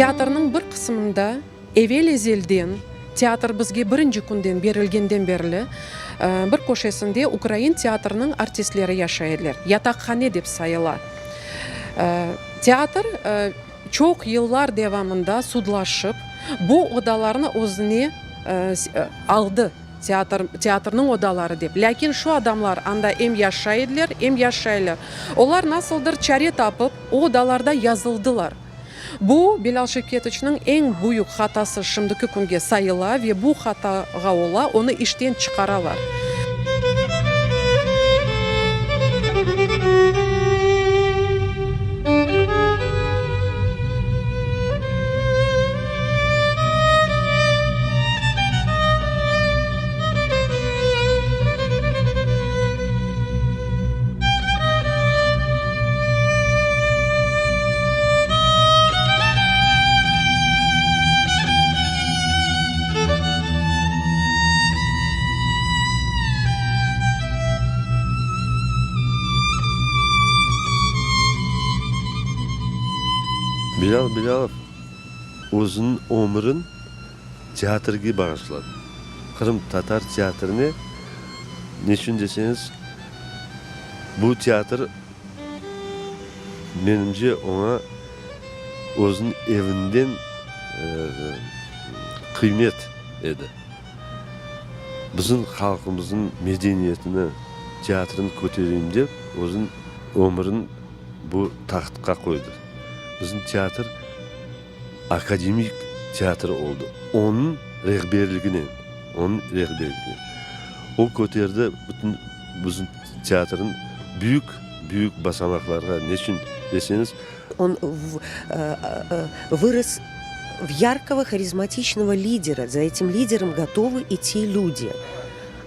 Театрның бір қысымында evvel ezelden teatr bizge birinci günden berilgenden berili bir köşesinde Ukrayin teatrının artistleri yaşaydılar. Yatakhane dep sayıla. Teatr çok yıllar devamında sudlaşıp bu odalarını özüne aldı. Teatrның odaları dep. Lakin şu adamlar anda em yaşaydılar, em yaşaylar. Onlar nasıldır çare tapıp o odalarda yazıldılar. Bu Bilal Şevketovich'nin en büyük hatası şimdiki kunge sayıla ve bu hataga ola onu işten çıkaralar. Bilal Bilalov o'zining umrin teatrga bag'ishladi. Qrim Tatar teatrini nechun desangiz, bu teatr menimcha ona o'zining evinden qiymat edi. Bizning xalqimizning medeniyetini, teatrini ko'tarayim deb o'zining umrini bu taxtga qo'ydi. Bizim teatr akademik teatr oldu. Onun rehberliğine. O köterde bütün bizim teatrın büyük basamaklarga neçin deseniz. Он вырос в яркого, харизматичного лидера. За этим лидером готовы идти люди.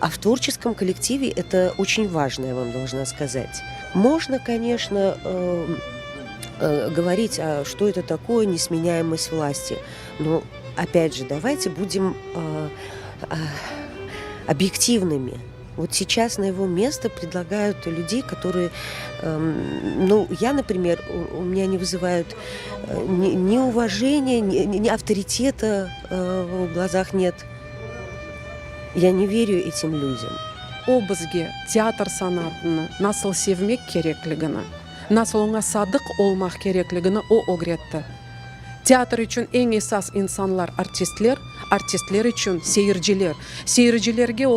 А в творческом коллективе это очень важно, я вам должна сказать. Можно, конечно, говорить, что это такое несменяемость власти. Но, опять же, давайте будем объективными. Вот сейчас на его место предлагают людей, которые, я, например, у меня не вызывают ни уважения, ни авторитета в глазах нет. Я не верю этим людям. O bizge teatr sanatını nasıl sevmek gereklігini, nasıl ona sadık olmak gerekligini o öğretti. Teatr için en esas insanlar artistler için seyirciler. Seyircilerge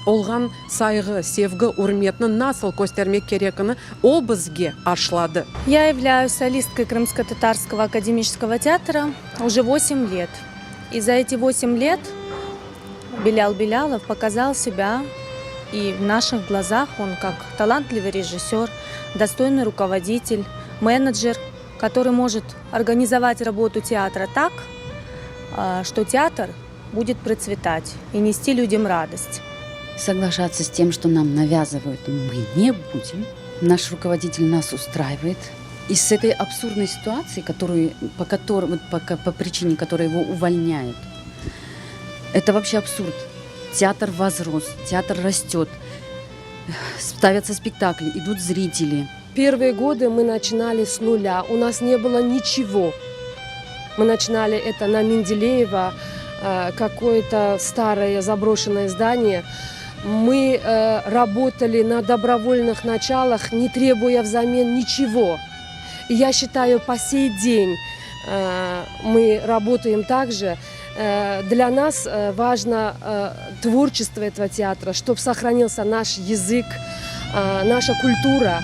olgan saygı, sevgi, hürmetini nasıl göstermek gerekini o bizge aşladı. Я являюсь солисткой Крымско-Татарского академического театра уже 8 лет. И за эти 8 лет Билял Билялов показал себя, и в наших глазах он как талантливый режиссер, достойный руководитель, менеджер, который может организовать работу театра так, что театр будет процветать и нести людям радость. Соглашаться с тем, что нам навязывают, мы не будем. Наш руководитель нас устраивает. И с этой абсурдной ситуации, по причине которой его увольняют, это вообще абсурд. Театр возрос, театр растет, ставятся спектакли, идут зрители. Первые годы мы начинали с нуля, у нас не было ничего. Мы начинали это на Менделеева, какое-то старое заброшенное здание. Мы работали на добровольных началах, не требуя взамен ничего. И я считаю, по сей день мы работаем так же. Для нас важно творчество этого театра, чтобы сохранился наш язык, наша культура.